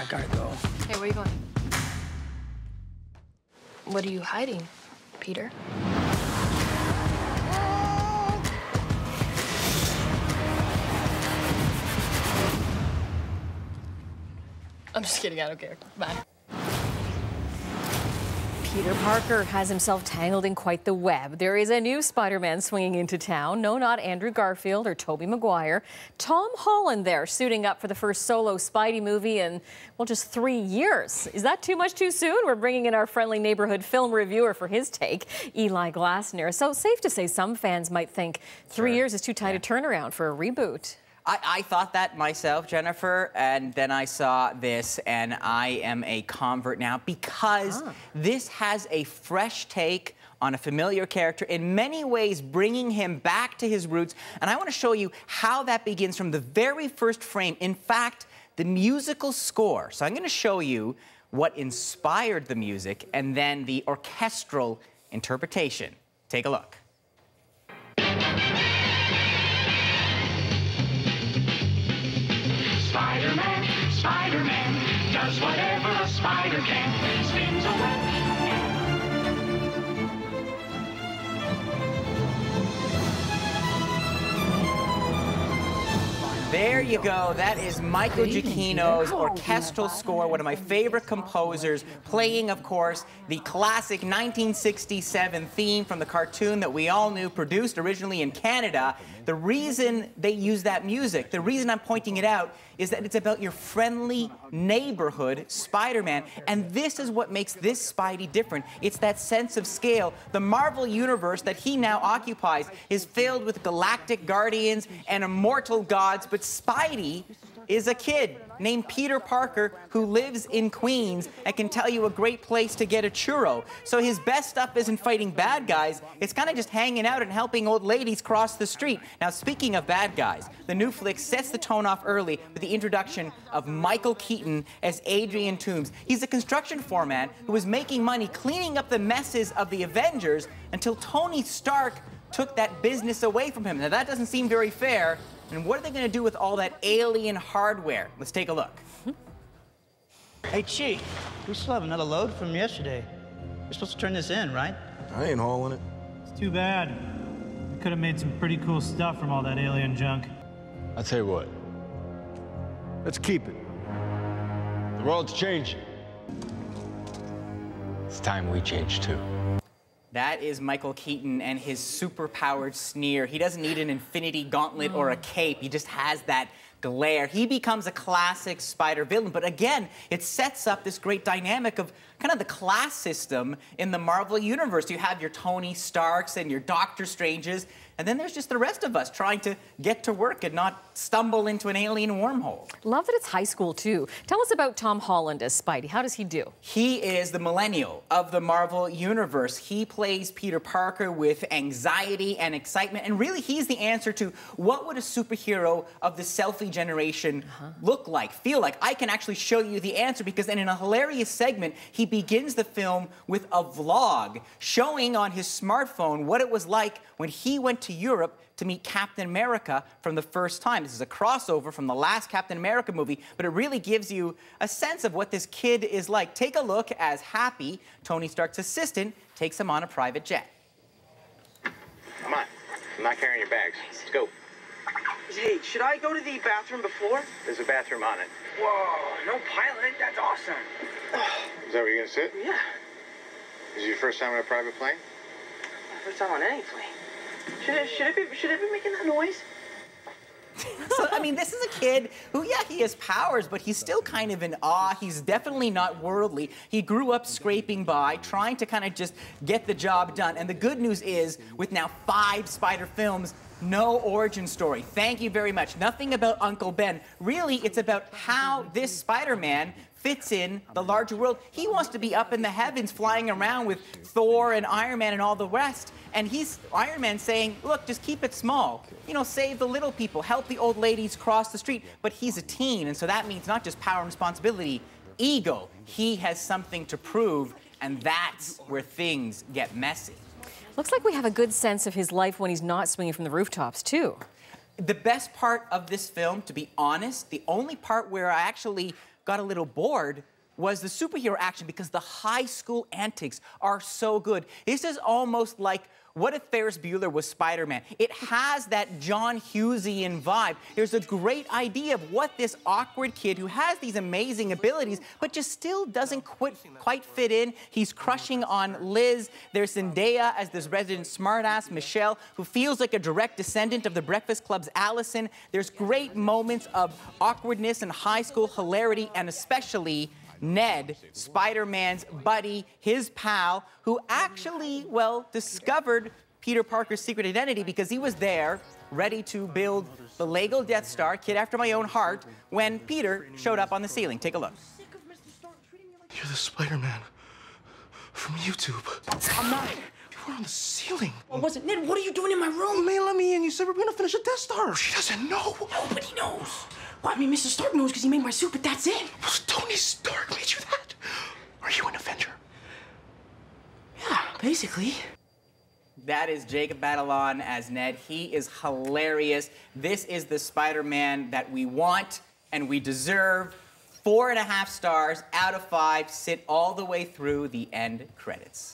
gotta go. Hey, where are you going? What are you hiding, Peter? I'm just kidding, I don't care. Bye. Peter Parker has himself tangled in quite the web. There is a new Spider-Man swinging into town. No, not Andrew Garfield or Tobey Maguire. Tom Holland there, suiting up for the first solo Spidey movie in, well, just 3 years. Is that too much too soon? We're bringing in our friendly neighborhood film reviewer for his take, Eli Glasner. So safe to say some fans might think 3 years is too tight a turnaround for a reboot. I thought that myself, Jennifer, and then I saw this, and I am a convert now because this has a fresh take on a familiar character, in many ways bringing him back to his roots. And I want to show you how that begins from the very first frame. In fact, the musical score. So I'm going to show you what inspired the music and then the orchestral interpretation. Take a look. Spider-Man, Spider-Man, does whatever a spider can, spins a web. There you go. That is Michael Giacchino's orchestral score, one of my favorite composers, playing, of course, the classic 1967 theme from the cartoon that we all knew, produced originally in Canada. The reason they use that music, the reason I'm pointing it out, is that it's about your friendly neighborhood Spider-Man. And this is what makes this Spidey different. It's that sense of scale. The Marvel universe that he now occupies is filled with galactic guardians and immortal gods, but Spidey is a kid named Peter Parker who lives in Queens and can tell you a great place to get a churro. So his best stuff isn't fighting bad guys, it's kind of just hanging out and helping old ladies cross the street. Now, speaking of bad guys, the new flick sets the tone off early with the introduction of Michael Keaton as Adrian Toomes. He's a construction foreman who was making money cleaning up the messes of the Avengers until Tony Stark took that business away from him. Now, that doesn't seem very fair. And what are they going to do with all that alien hardware? Let's take a look. Hey, Chief, we still have another load from yesterday. We're supposed to turn this in, right? I ain't hauling it. It's too bad. We could have made some pretty cool stuff from all that alien junk. I'll tell you what. Let's keep it. The world's changing. It's time we change too. That is Michael Keaton and his super-powered sneer. He doesn't need an infinity gauntlet or a cape. He just has that glare. He becomes a classic Spider villain. But again, it sets up this great dynamic of kind of the class system in the Marvel universe. You have your Tony Starks and your Doctor Stranges, and then there's just the rest of us trying to get to work and not stumble into an alien wormhole. Love that it's high school, too. Tell us about Tom Holland as Spidey. How does he do? He is the millennial of the Marvel universe. He plays Peter Parker with anxiety and excitement, and really he's the answer to what would a superhero of the selfie generation look like, feel like. I can actually show you the answer because in a hilarious segment, he begins the film with a vlog showing on his smartphone what it was like when he went to Europe to meet Captain America from the first time. This is a crossover from the last Captain America movie, but it really gives you a sense of what this kid is like. Take a look as Happy, Tony Stark's assistant, takes him on a private jet. Come on. I'm not carrying your bags. Let's go. Hey, should I go to the bathroom before? There's a bathroom on it. Whoa, no pilot. That's awesome. Is that where you're going to sit? Yeah. Is it your first time on a private plane? My first time on any plane. Should it be making that noise? So, I mean, this is a kid who, yeah, he has powers, but he's still kind of in awe. He's definitely not worldly. He grew up scraping by, trying to kind of just get the job done. And the good news is, with now 5 Spider films, no origin story. Thank you very much. Nothing about Uncle Ben. Really, it's about how this Spider-Man fits in the larger world. He wants to be up in the heavens flying around with Thor and Iron Man and all the rest. And Iron Man saying, look, just keep it small. You know, save the little people, help the old ladies cross the street. But he's a teen, and so that means not just power and responsibility, ego. He has something to prove, and that's where things get messy. Looks like we have a good sense of his life when he's not swinging from the rooftops, too. The best part of this film, to be honest, the only part where I actually got a little bored was the superhero action, because the high school antics are so good. This is almost like what if Ferris Bueller was Spider-Man? It has that John Hughesian vibe. There's a great idea of what this awkward kid who has these amazing abilities, but just still doesn't quite fit in. He's crushing on Liz. There's Zendaya as this resident smartass, Michelle, who feels like a direct descendant of the Breakfast Club's Allison. There's great moments of awkwardness and high school hilarity, and especially Ned, Spider-Man's buddy, his pal, who actually, well, discovered Peter Parker's secret identity because he was there, ready to build the Lego Death Star, kid after my own heart, when Peter showed up on the ceiling. Take a look. You're the Spider-Man from YouTube. I'm not. You were on the ceiling. I wasn't. Ned, what are you doing in my room? May let me in. You said we're gonna finish a Death Star. She doesn't know. Nobody knows. Well, I mean, Mr. Stark knows because he made my suit, but that's it. Well, Tony Stark made you that. Are you an Avenger? Yeah, basically. That is Jacob Batalon as Ned. He is hilarious. This is the Spider-Man that we want and we deserve. 4.5 stars out of 5. Sit all the way through the end credits.